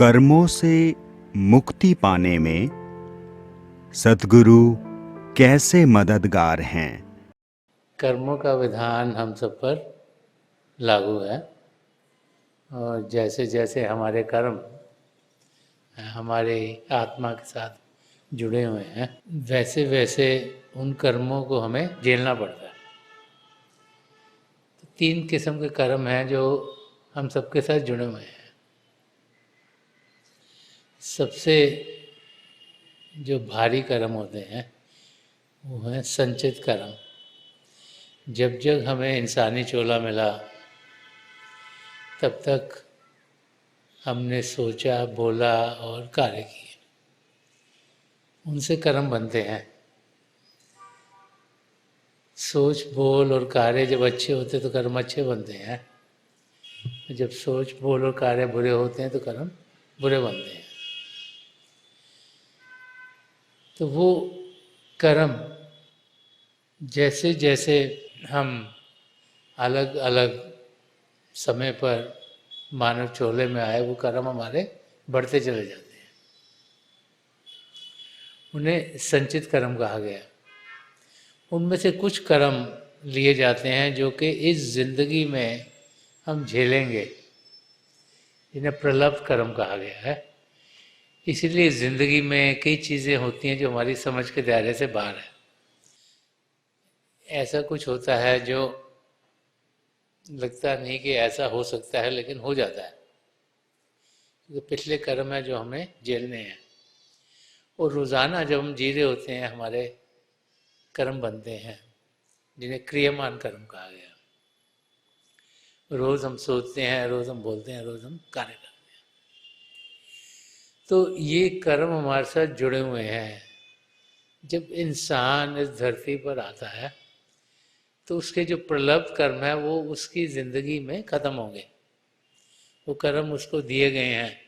कर्मों से मुक्ति पाने में सद्गुरु कैसे मददगार हैं? कर्मों का विधान हम सब पर लागू है और जैसे जैसे हमारे कर्म हमारे आत्मा के साथ जुड़े हुए हैं वैसे वैसे उन कर्मों को हमें झेलना पड़ता है। तो 3 किस्म के कर्म हैं जो हम सबके साथ जुड़े हुए हैं। सबसे जो भारी कर्म होते हैं वो हैं संचित कर्म। जब जब हमें इंसानी चोला मिला तब तक हमने सोचा, बोला और कार्य किए, उनसे कर्म बनते हैं। सोच, बोल और कार्य जब अच्छे होते तो कर्म अच्छे बनते हैं, जब सोच, बोल और कार्य बुरे होते हैं तो कर्म बुरे बनते हैं। तो वो कर्म जैसे जैसे हम अलग अलग समय पर मानव चोले में आए वो कर्म हमारे बढ़ते चले जाते हैं। उन्हें संचित कर्म कहा गया। उनमें से कुछ कर्म लिए जाते हैं जो कि इस जिंदगी में हम झेलेंगे, जिन्हें प्रलब्ध कर्म कहा गया है। इसीलिए ज़िंदगी में कई चीज़ें होती हैं जो हमारी समझ के दायरे से बाहर है। ऐसा कुछ होता है जो लगता नहीं कि ऐसा हो सकता है, लेकिन हो जाता है, क्योंकि पिछले कर्म है जो हमें झेलने हैं। और रोज़ाना जब हम जी रहे होते हैं हमारे कर्म बनते हैं, जिन्हें क्रियमान कर्म कहा गया। रोज़ हम सोचते हैं, रोज़ हम बोलते हैं, रोज़ हम कार्य करते हैं। तो ये कर्म हमारे साथ जुड़े हुए हैं। जब इंसान इस धरती पर आता है तो उसके जो प्रलब्ध कर्म है वो उसकी ज़िंदगी में ख़त्म होंगे। वो कर्म उसको दिए गए हैं,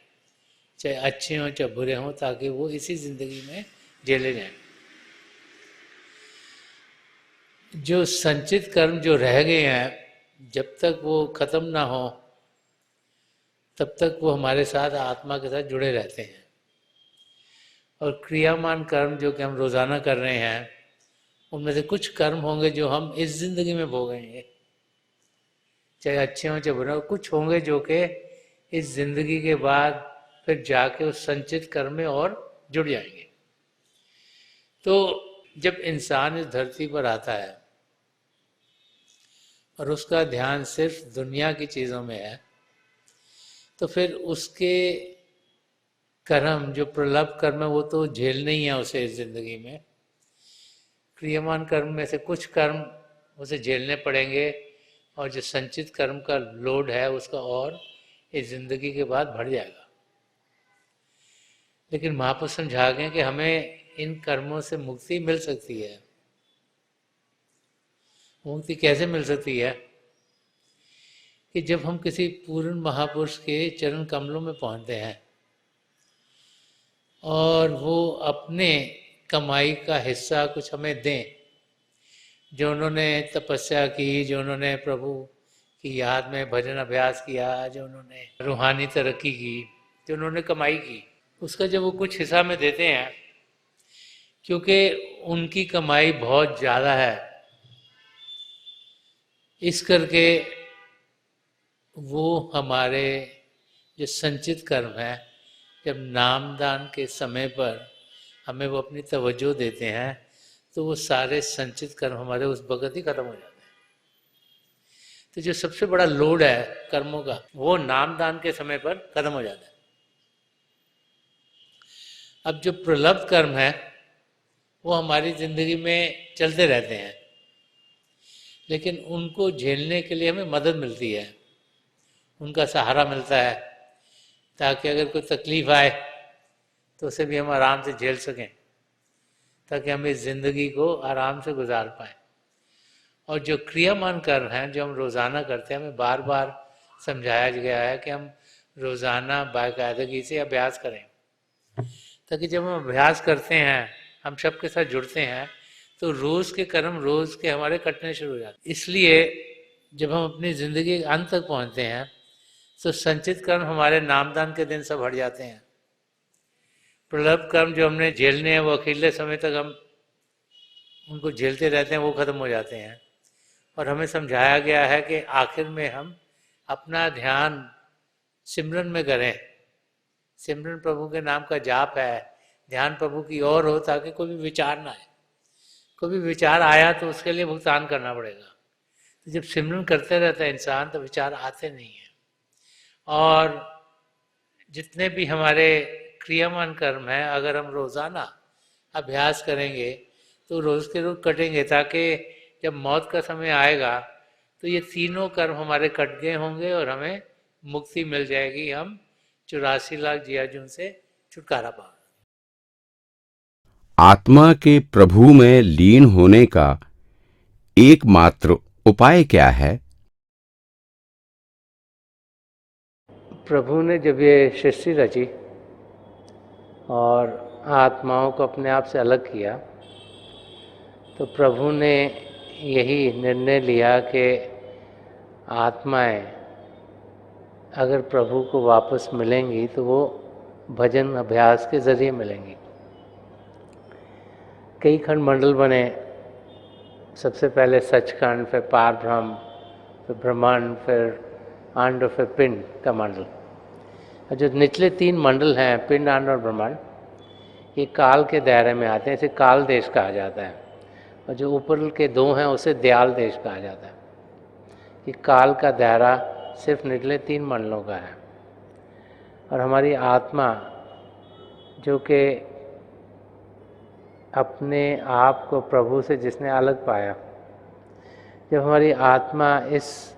चाहे अच्छे हों चाहे बुरे हों, ताकि वो इसी ज़िंदगी में झेले जाएं। जो संचित कर्म जो रह गए हैं, जब तक वो ख़त्म ना हो तब तक वो हमारे साथ आत्मा के साथ जुड़े रहते हैं। और क्रियामान कर्म जो कि हम रोज़ाना कर रहे हैं, उनमें से कुछ कर्म होंगे जो हम इस ज़िंदगी में भोगेंगे, चाहे अच्छे हों चाहे बुरे हों। कुछ होंगे जो कि इस ज़िंदगी के बाद फिर जाके उस संचित कर्म में और जुड़ जाएंगे। तो जब इंसान इस धरती पर आता है और उसका ध्यान सिर्फ दुनिया की चीज़ों में है, तो फिर उसके कर्म जो प्रलब्ध कर्म है वो तो झेलने ही है उसे इस जिंदगी में। क्रियमान कर्म में से कुछ कर्म उसे झेलने पड़ेंगे और जो संचित कर्म का लोड है उसका और इस जिंदगी के बाद बढ़ जाएगा। लेकिन महापुरुष समझा गए कि हमें इन कर्मों से मुक्ति मिल सकती है। मुक्ति कैसे मिल सकती है? कि जब हम किसी पूर्ण महापुरुष के चरण कमलों में पहुंचते हैं और वो अपने कमाई का हिस्सा कुछ हमें दें, जो उन्होंने तपस्या की, जो उन्होंने प्रभु की याद में भजन अभ्यास किया, जो उन्होंने रूहानी तरक्की की, जो उन्होंने कमाई की, उसका जब वो कुछ हिस्सा में देते हैं, क्योंकि उनकी कमाई बहुत ज़्यादा है, इस करके वो हमारे जो संचित कर्म है, जब नामदान के समय पर हमें वो अपनी तवज्जो देते हैं तो वो सारे संचित कर्म हमारे उस वक़्त ही खत्म हो जाते हैं। तो जो सबसे बड़ा लोड है कर्मों का, वो नामदान के समय पर खत्म हो जाता है। अब जो प्रलब्ध कर्म है वो हमारी ज़िंदगी में चलते रहते हैं, लेकिन उनको झेलने के लिए हमें मदद मिलती है, उनका सहारा मिलता है, ताकि अगर कोई तकलीफ़ आए तो उसे भी हम आराम से झेल सकें, ताकि हम इस ज़िंदगी को आराम से गुजार पाएँ। और जो क्रियामान कर्म हैं जो हम रोज़ाना करते हैं, हमें बार बार समझाया गया है कि हम रोज़ाना बाकायदगी से अभ्यास करें, ताकि जब हम अभ्यास करते हैं, हम सबके साथ जुड़ते हैं, तो रोज़ के कर्म रोज़ के हमारे कटने शुरू हो जाते हैं। इसलिए जब हम अपनी ज़िंदगी के अंत तक पहुँचते हैं तो संचित कर्म हमारे नामदान के दिन सब हट जाते हैं। प्रलब्ध कर्म जो हमने झेलने हैं वो अकेले समय तक हम उनको झेलते रहते हैं, वो खत्म हो जाते हैं। और हमें समझाया गया है कि आखिर में हम अपना ध्यान सिमरन में करें। सिमरन प्रभु के नाम का जाप है, ध्यान प्रभु की ओर हो, ताकि कोई भी विचार ना आए। कोई भी विचार आया तो उसके लिए भुगतान करना पड़ेगा। तो जब सिमरन करते रहता है इंसान तो विचार आते नहीं हैं। और जितने भी हमारे क्रियामान कर्म हैं, अगर हम रोज़ाना अभ्यास करेंगे तो रोज़ के रोज़ कटेंगे, ताकि जब मौत का समय आएगा तो ये तीनों कर्म हमारे कट गए होंगे और हमें मुक्ति मिल जाएगी। हम 84 लाख जियाजुन से छुटकारा पाएंगे। आत्मा के प्रभु में लीन होने का एकमात्र उपाय क्या है? प्रभु ने जब ये सृष्टि रची और आत्माओं को अपने आप से अलग किया, तो प्रभु ने यही निर्णय लिया कि आत्माएं अगर प्रभु को वापस मिलेंगी तो वो भजन अभ्यास के ज़रिए मिलेंगी। कई खंड मंडल बने, सबसे पहले सचखंड, फिर पार ब्रह्म, फिर ब्रह्मांड, फिर अंड और फिर पिंड का मंडल। और जो निचले 3 मंडल हैं, पिंड, अंड और ब्रह्मांड, ये काल के दायरे में आते हैं, इसे काल देश कहा जाता है। और जो ऊपर के 2 हैं उसे दयाल देश कहा जाता है। ये काल का दायरा सिर्फ निचले 3 मंडलों का है। और हमारी आत्मा जो कि अपने आप को प्रभु से जिसने अलग पाया, जब हमारी आत्मा इस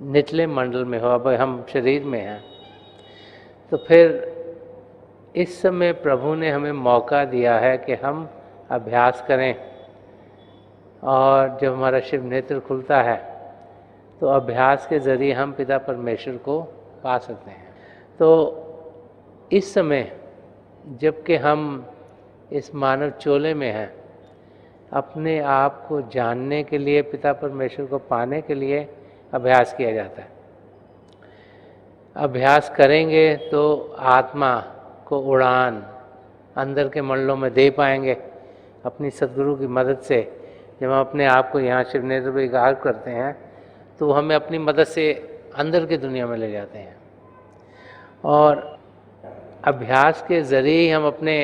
निचले मंडल में हो, अब हम शरीर में हैं, तो फिर इस समय प्रभु ने हमें मौका दिया है कि हम अभ्यास करें। और जब हमारा शिव नेत्र खुलता है तो अभ्यास के ज़रिए हम पिता परमेश्वर को पा सकते हैं। तो इस समय जबकि हम इस मानव चोले में हैं, अपने आप को जानने के लिए, पिता परमेश्वर को पाने के लिए अभ्यास किया जाता है। अभ्यास करेंगे तो आत्मा को उड़ान अंदर के मंडलों में दे पाएंगे अपनी सद्गुरु की मदद से। जब हम अपने आप को यहाँ शिव नेत्र पर एकाग्र करते हैं तो हमें अपनी मदद से अंदर की दुनिया में ले जाते हैं। और अभ्यास के ज़रिए ही हम अपने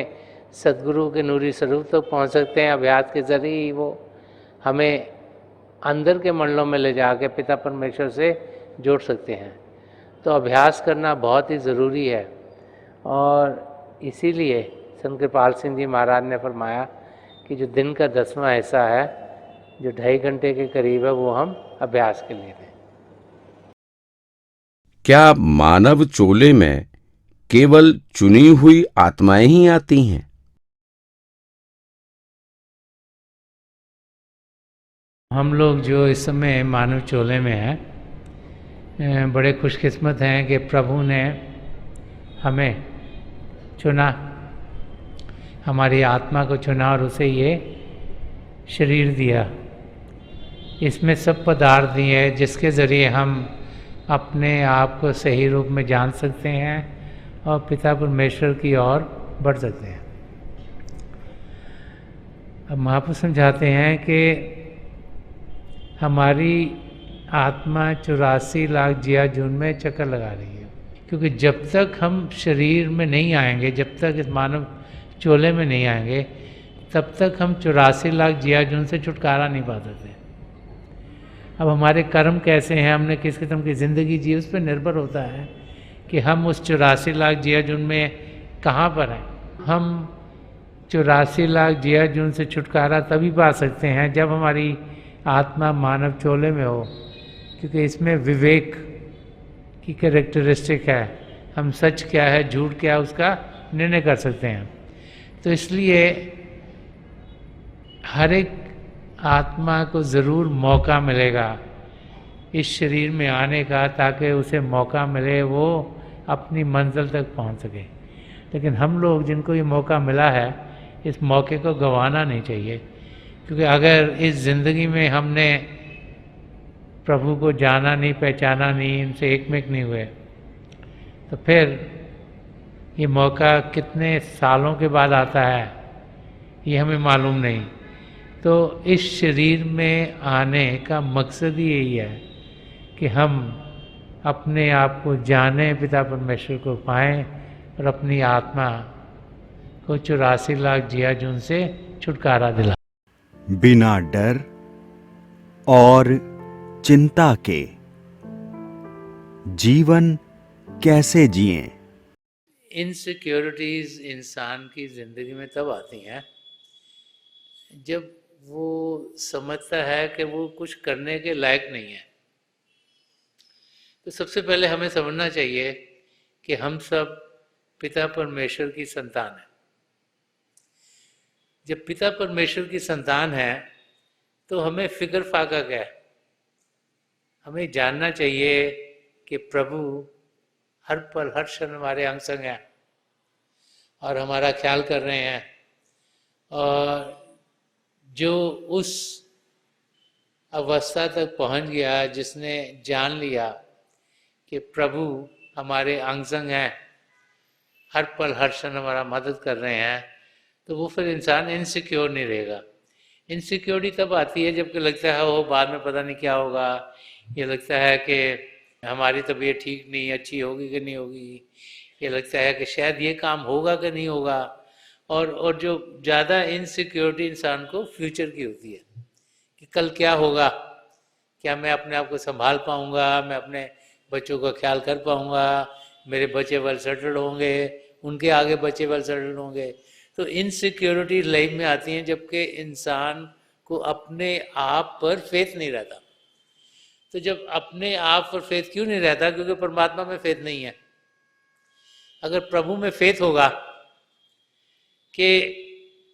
सद्गुरु के नूरी स्वरूप तक पहुँच सकते हैं। अभ्यास के ज़रिए ही वो हमें अंदर के मंडलों में ले जाके पिता परमेश्वर से जोड़ सकते हैं। तो अभ्यास करना बहुत ही ज़रूरी है। और इसीलिए संत कृपाल सिंह जी महाराज ने फरमाया कि जो दिन का 10वां हिस्सा है, जो 2.5 घंटे के करीब है, वो हम अभ्यास के लिए दें। क्या मानव चोले में केवल चुनी हुई आत्माएं ही आती हैं? हम लोग जो इस समय मानव चोले में हैं, बड़े खुशकिस्मत हैं कि प्रभु ने हमें चुना, हमारी आत्मा को चुना और उसे ये शरीर दिया। इसमें सब पदार्थ दिए हैं जिसके ज़रिए हम अपने आप को सही रूप में जान सकते हैं और पिता परमेश्वर की ओर बढ़ सकते हैं। अब महापुरुष समझाते हैं कि हमारी आत्मा 84 लाख जियाजुन में चक्कर लगा रही है, क्योंकि जब तक हम शरीर में नहीं आएंगे, जब तक इस मानव चोले में नहीं आएंगे, तब तक हम 84 लाख जियाजुन से छुटकारा नहीं पा सकते। अब हमारे कर्म कैसे हैं, हमने किस किस्म की ज़िंदगी जी, उस पर निर्भर होता है कि हम उस 84 लाख जियाजुन में कहाँ पर हैं। हम 84 लाख जियाजुन से छुटकारा तभी पा सकते हैं जब हमारी आत्मा मानव चोले में हो, क्योंकि इसमें विवेक की कैरेक्टरिस्टिक है। हम सच क्या है, झूठ क्या है, उसका निर्णय कर सकते हैं। तो इसलिए हर एक आत्मा को ज़रूर मौका मिलेगा इस शरीर में आने का, ताकि उसे मौका मिले वो अपनी मंजिल तक पहुंच सके। लेकिन हम लोग जिनको ये मौका मिला है, इस मौके को गंवाना नहीं चाहिए, क्योंकि अगर इस ज़िंदगी में हमने प्रभु को जाना नहीं, पहचाना नहीं, इनसे एकमिक नहीं हुए, तो फिर ये मौका कितने सालों के बाद आता है ये हमें मालूम नहीं। तो इस शरीर में आने का मकसद ही यही है कि हम अपने आप को जाने, पिता परमेश्वर को पाएं और अपनी आत्मा को 84 लाख जिया जुन से छुटकारा दिला। बिना डर और चिंता के जीवन कैसे जिएं? इनसिक्योरिटीज इंसान की जिंदगी में तब आती हैं जब वो समझता है कि वो कुछ करने के लायक नहीं है। तो सबसे पहले हमें समझना चाहिए कि हम सब पिता परमेश्वर की संतान हैं। जब पिता परमेश्वर की संतान है तो हमें फिक्र फाका क्या है? हमें जानना चाहिए कि प्रभु हर पल हर क्षण हमारे अंग संग हैं और हमारा ख्याल कर रहे हैं। और जो उस अवस्था तक पहुंच गया, जिसने जान लिया कि प्रभु हमारे अंग संग हैं, हर पल हर क्षण हमारा मदद कर रहे हैं, तो वो फिर इंसान इनसिक्योर नहीं रहेगा। इनसिक्योरिटी तब आती है जबकि लगता है वो बाद में पता नहीं क्या होगा, ये लगता है कि हमारी तबीयत ठीक नहीं, अच्छी होगी कि नहीं होगी, ये लगता है कि शायद ये काम होगा कि नहीं होगा। और जो ज़्यादा इनसिक्योरिटी इंसान को फ्यूचर की होती है कि कल क्या होगा, क्या मैं अपने आप को संभाल पाऊँगा, मैं अपने बच्चों का ख्याल कर पाऊँगा, मेरे बच्चे वेल सेटल्ड होंगे, उनके आगे बच्चे वेल सेटल्ड होंगे। तो इनसिक्योरिटी लाइफ में आती हैं जबकि इंसान को अपने आप पर फेथ नहीं रहता। तो जब अपने आप पर फेथ क्यों नहीं रहता? क्योंकि परमात्मा में फेथ नहीं है। अगर प्रभु में फेथ होगा कि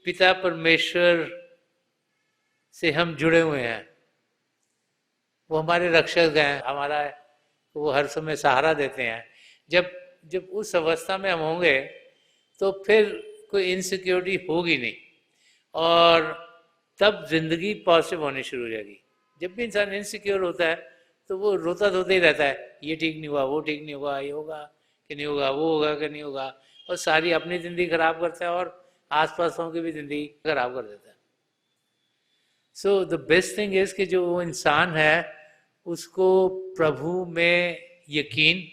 पिता परमेश्वर से हम जुड़े हुए हैं, वो हमारे रक्षक हैं, हमारा वो हर समय सहारा देते हैं, जब उस अवस्था में हम होंगे तो फिर कोई इनसिक्योरिटी होगी नहीं और तब जिंदगी पॉजिटिव होनी शुरू हो जाएगी। जब भी इंसान इनसिक्योर होता है तो वो रोता धोता ही रहता है, ये ठीक नहीं हुआ, वो ठीक नहीं हुआ, ये होगा कि नहीं होगा, वो होगा कि नहीं होगा, और सारी अपनी ज़िंदगी खराब करता है और आसपास की भी ज़िंदगी खराब कर देता है। So the best thing is कि जो वो इंसान है उसको प्रभु में यकीन,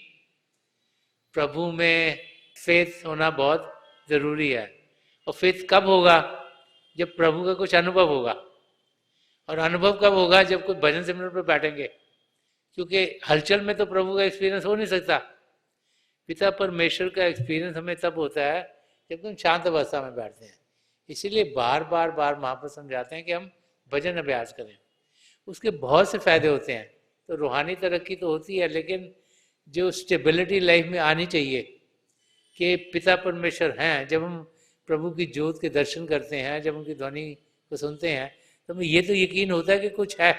प्रभु में फेथ होना बहुत ज़रूरी है। और फेथ कब होगा? जब प्रभु का कुछ अनुभव होगा। और अनुभव कब होगा? जब कोई भजन सिमरन पर बैठेंगे, क्योंकि हलचल में तो प्रभु का एक्सपीरियंस हो नहीं सकता। पिता परमेश्वर का एक्सपीरियंस हमें तब होता है जब हम शांत अवस्था में बैठते हैं। इसीलिए बार बार महाप्रभु समझाते हैं कि हम भजन अभ्यास करें। उसके बहुत से फायदे होते हैं। तो रूहानी तरक्की तो होती है, लेकिन जो स्टेबिलिटी लाइफ में आनी चाहिए कि पिता परमेश्वर हैं, जब हम प्रभु की ज्योत के दर्शन करते हैं, जब उनकी ध्वनि को सुनते हैं, तो हमें ये तो यकीन होता है कि कुछ है।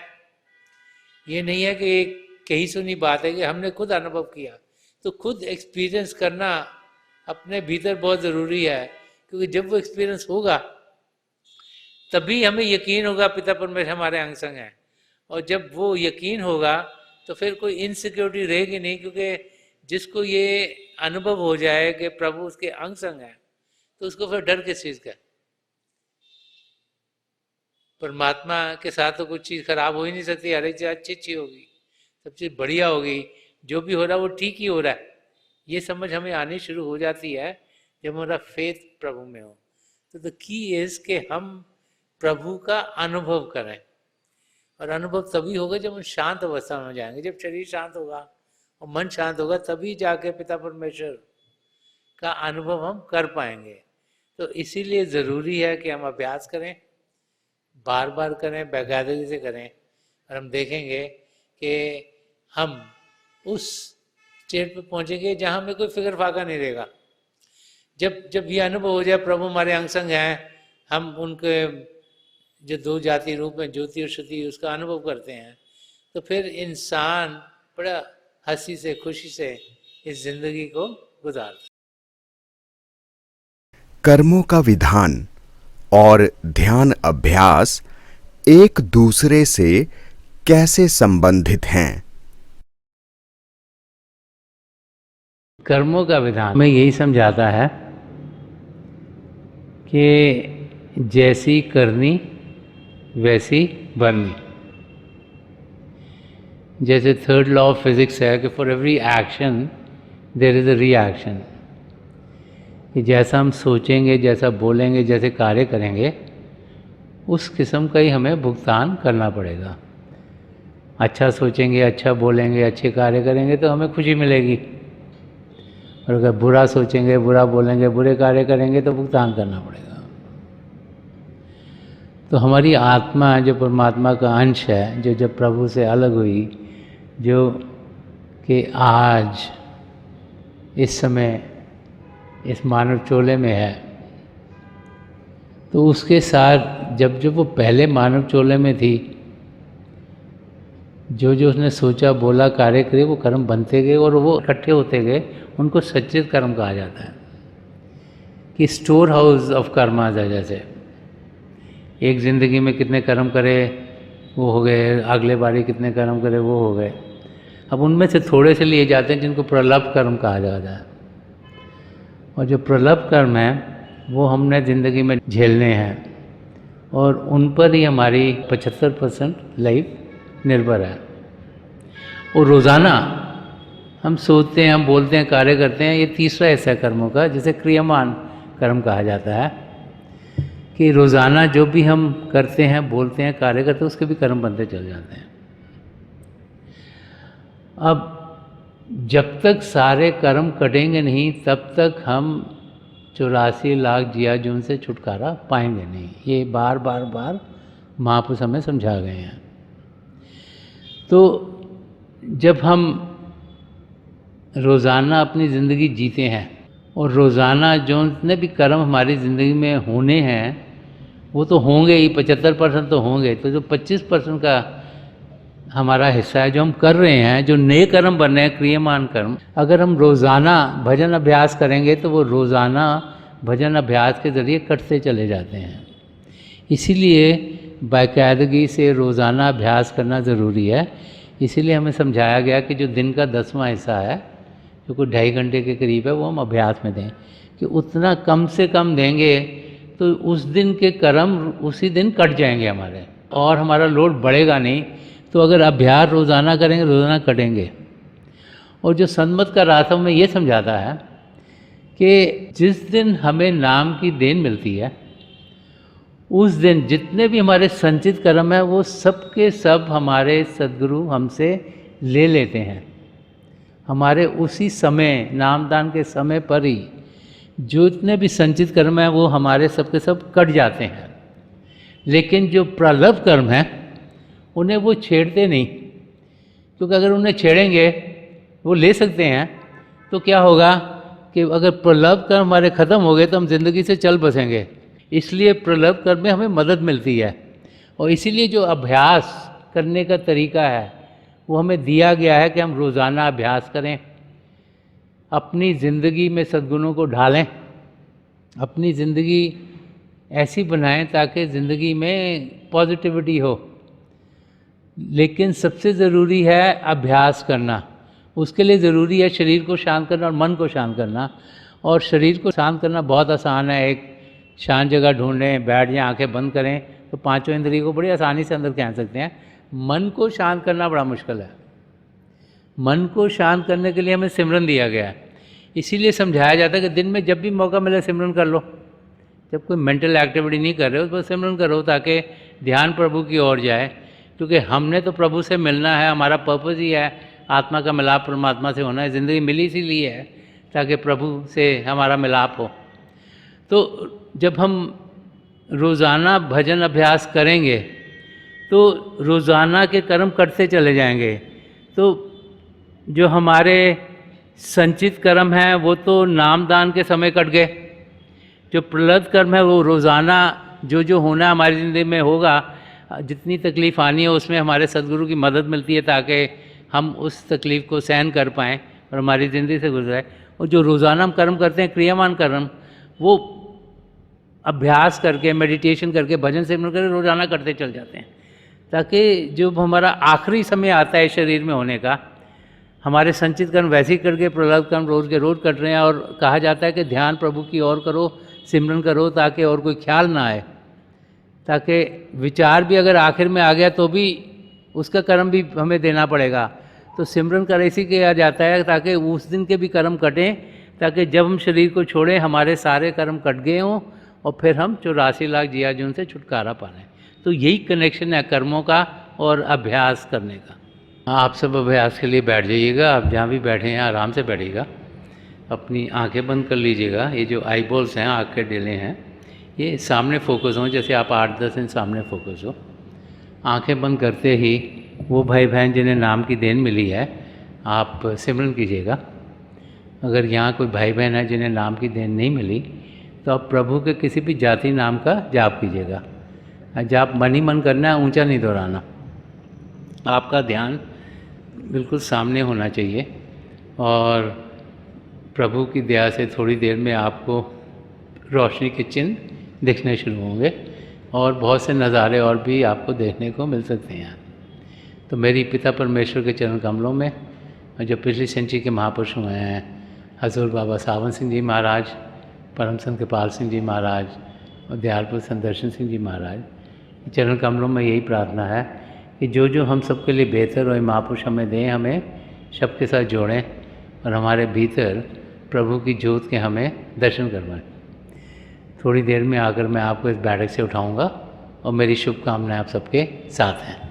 ये नहीं है कि एक कही सुनी बात है, कि हमने खुद अनुभव किया। तो खुद एक्सपीरियंस करना अपने भीतर बहुत ज़रूरी है, क्योंकि जब वो एक्सपीरियंस होगा तभी हमें यकीन होगा पिता परमेश्वर हमारे अंग संग हैं। और जब वो यकीन होगा तो फिर कोई इनसिक्योरिटी रहेगी नहीं, क्योंकि जिसको ये अनुभव हो जाए कि प्रभु उसके अंग संग है, तो उसको फिर डर किस चीज़ का? परमात्मा के साथ तो कुछ चीज़ खराब हो ही नहीं सकती। हर एक चीज़ अच्छी होगी, सब चीज़ बढ़िया होगी, जो भी हो रहा है वो ठीक ही हो रहा है। ये समझ हमें आनी शुरू हो जाती है जब हमारा फेथ प्रभु में हो। तो द की इज़ कि हम प्रभु का अनुभव करें। और अनुभव तभी होगा जब हम शांत अवस्था में हो जाएंगे। जब शरीर शांत होगा और मन शांत होगा, तभी जाके पिता परमेश्वर का अनुभव हम कर पाएंगे। तो इसीलिए ज़रूरी है कि हम अभ्यास करें, बार बार करें, बेकायदगी से करें, और हम देखेंगे कि हम उस स्टेट पे पहुंचेंगे जहां हमें कोई फिक्र फाका नहीं रहेगा। जब ये अनुभव हो जाए प्रभु हमारे अंग संग हैं, हम उनके जो दो जाति रूप में ज्योति और श्रुति उसका अनुभव करते हैं, तो फिर इंसान बड़ा हंसी से खुशी से इस जिंदगी को गुजारता है। कर्मों का विधान और ध्यान अभ्यास एक दूसरे से कैसे संबंधित हैं? कर्मों का विधान हमें यही समझाता है कि जैसी करनी वैसी भरनी। जैसे थर्ड लॉ ऑफ फिजिक्स है कि for every action there is a reaction, कि जैसा हम सोचेंगे, जैसा बोलेंगे, जैसे कार्य करेंगे, उस किस्म का ही हमें भुगतान करना पड़ेगा। अच्छा सोचेंगे, अच्छा बोलेंगे, अच्छे कार्य करेंगे तो हमें खुशी मिलेगी, और अगर बुरा सोचेंगे, बुरा बोलेंगे, बुरे कार्य करेंगे तो भुगतान करना पड़ेगा। तो हमारी आत्मा जो परमात्मा का अंश है, जो जब प्रभु से अलग हुई, जो कि आज इस समय इस मानव चोले में है, तो उसके साथ जब जब वो पहले मानव चोले में थी, जो जो उसने सोचा, बोला, कार्य करे, वो कर्म बनते गए और वो इकट्ठे होते गए, उनको सच्चित कर्म कहा जाता है। कि स्टोर हाउस ऑफ कर्मास है। जैसे एक ज़िंदगी में कितने कर्म करे वो हो गए, अगले बारी कितने कर्म करे वो हो गए। अब उनमें से थोड़े से लिए जाते हैं जिनको प्रलभ कर्म कहा जाता है, और जो प्रलभ कर्म है वो हमने ज़िंदगी में झेलने हैं, और उन पर ही हमारी 75% लाइफ निर्भर है। और रोज़ाना हम सोचते हैं, हम बोलते हैं, कार्य करते हैं, ये तीसरा हिस्सा है कर्मों का, जिसे क्रियमान कर्म कहा जाता है। कि रोज़ाना जो भी हम करते हैं, बोलते हैं, कार्य करते हैं, उसके भी कर्म बनते चल जाते हैं। अब जब तक सारे कर्म कटेंगे नहीं, तब तक हम 84 लाख जिया जुन से छुटकारा पाएंगे नहीं। ये बार बार बार महापुरुष हमें समझा गए हैं। तो जब हम रोज़ाना अपनी ज़िंदगी जीते हैं, और रोज़ाना जो जितने भी कर्म हमारी ज़िंदगी में होने हैं वो तो होंगे ही, 75% तो होंगे। तो जो 25% का हमारा हिस्सा है, जो हम कर रहे हैं, जो नए कर्म बन रहे हैं, क्रियमान कर्म, अगर हम रोज़ाना भजन अभ्यास करेंगे तो वो रोज़ाना भजन अभ्यास के ज़रिए कटते चले जाते हैं। इसीलिए बाकायदगी से रोज़ाना अभ्यास करना ज़रूरी है। इसीलिए हमें समझाया गया कि जो दिन का 10वां हिस्सा है, जो कोई 2.5 घंटे के करीब है, वो हम अभ्यास में दें। कि उतना कम से कम देंगे तो उस दिन के कर्म उसी दिन कट जाएंगे हमारे, और हमारा लोड बढ़ेगा नहीं। तो अगर अभ्यास रोज़ाना करेंगे, रोज़ाना कटेंगे। और जो सन्मत का रास्ता में ये समझाता है कि जिस दिन हमें नाम की देन मिलती है, उस दिन जितने भी हमारे संचित कर्म है, वो सब के सब हमारे सद्गुरु हमसे ले लेते हैं। हमारे उसी समय, नामदान के समय पर ही जो जितने भी संचित कर्म है वो हमारे सब के सब कट जाते हैं। लेकिन जो प्रलभ कर्म है उन्हें वो छेड़ते नहीं, क्योंकि अगर उन्हें छेड़ेंगे, वो ले सकते हैं, तो क्या होगा कि अगर प्रलभ कर्म हमारे ख़त्म हो गए तो हम ज़िंदगी से चल बसेंगे। इसलिए प्रलभ कर्म में हमें मदद मिलती है, और इसीलिए जो अभ्यास करने का तरीका है वो हमें दिया गया है कि हम रोज़ाना अभ्यास करें, अपनी ज़िंदगी में सद्गुणों को ढालें, अपनी ज़िंदगी ऐसी बनाएं ताकि ज़िंदगी में पॉजिटिविटी हो। लेकिन सबसे ज़रूरी है अभ्यास करना। उसके लिए ज़रूरी है शरीर को शांत करना और मन को शांत करना। और शरीर को शांत करना बहुत आसान है। एक शांत जगह ढूंढें, बैठ जाएं, आंखें बंद करें, तो पांचों इंद्रियों को बड़ी आसानी से अंदर खींच सकते हैं। मन को शांत करना बड़ा मुश्किल है। मन को शांत करने के लिए हमें सिमरन दिया गया है। इसीलिए समझाया जाता है कि दिन में जब भी मौका मिले सिमरन कर लो। जब कोई मेंटल एक्टिविटी नहीं कर रहे हो तो बस सिमरन करो, ताकि ध्यान प्रभु की ओर जाए। क्योंकि हमने तो प्रभु से मिलना है, हमारा पर्पज़ ही है आत्मा का मिलाप परमात्मा से होना है। ज़िंदगी मिली इसीलिए है ताकि प्रभु से हमारा मिलाप हो। तो जब हम रोज़ाना भजन अभ्यास करेंगे तो रोज़ाना के कर्म करते चले जाएंगे। तो जो हमारे संचित कर्म हैं वो तो नामदान के समय कट गए। जो प्रलब्ध कर्म है वो रोज़ाना जो जो होना हमारी ज़िंदगी में होगा, जितनी तकलीफ़ आनी है उसमें हमारे सद्गुरु की मदद मिलती है ताकि हम उस तकलीफ़ को सहन कर पाएँ और हमारी ज़िंदगी से गुजरे। और जो रोज़ाना हम कर्म करते हैं क्रियामान कर्म, वो अभ्यास करके, मेडिटेशन करके, भजन सिमरन करके रोज़ाना करते चल जाते हैं, ताकि जब हमारा आखिरी समय आता है शरीर में होने का, हमारे संचित कर्म वैसे ही करके प्रलब्ध कर्म रोज के रोज कट रहे हैं। और कहा जाता है कि ध्यान प्रभु की ओर करो, सिमरन करो, ताकि और कोई ख्याल ना आए, ताकि विचार भी अगर आखिर में आ गया तो भी उसका कर्म भी हमें देना पड़ेगा। तो सिमरन कर इसी किया जाता है ताकि उस दिन के भी कर्म कटें, ताकि जब हम शरीर को छोड़ें हमारे सारे कर्म कट गए हों और फिर हम 84 लाख जियाजुन से छुटकारा पाएं। तो यही कनेक्शन है कर्मों का और अभ्यास करने का। आप सब अभ्यास के लिए बैठ जाइएगा। आप जहाँ भी बैठे हैं आराम से बैठिएगा, अपनी आंखें बंद कर लीजिएगा। ये जो आई बॉल्स हैं, आँख के डेले हैं, ये सामने फोकस हों, जैसे आप 8-10 दिन सामने फोकस हो। आंखें बंद करते ही वो भाई बहन जिन्हें नाम की देन मिली है, आप सिमरन कीजिएगा। अगर यहाँ कोई भाई बहन है जिन्हें नाम की देन नहीं मिली, तो आप प्रभु के किसी भी जाति नाम का जाप कीजिएगा। जाप मन ही मन करना है, ऊंचा नहीं दोहराना। आपका ध्यान बिल्कुल सामने होना चाहिए और प्रभु की दया से थोड़ी देर में आपको रोशनी के चिन्ह दिखने शुरू होंगे और बहुत से नज़ारे और भी आपको देखने को मिल सकते हैं। तो मेरी पिता परमेश्वर के चरण कमलों में जो पिछली सेंचुरी के महापुरुष हुए हैं, हजूर बाबा सावन सिंह जी महाराज, परम संत कृपाल सिंह जी महाराज और दयालपुर संत दर्शन सिंह जी महाराज, चरण कमलों में यही प्रार्थना है कि जो जो हम सबके लिए बेहतर और महापुरुष हमें दें, हमें सबके साथ जोड़ें और हमारे भीतर प्रभु की ज्योत के हमें दर्शन करवाएं। थोड़ी देर में आकर मैं आपको इस बैठक से उठाऊंगा और मेरी शुभकामनाएं आप सबके साथ हैं।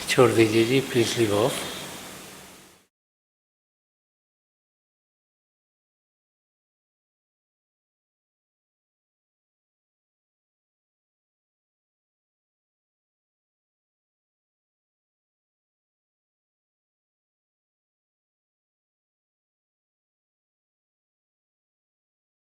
छोड़ दीजिए जी, प्लीज लीव ऑफ।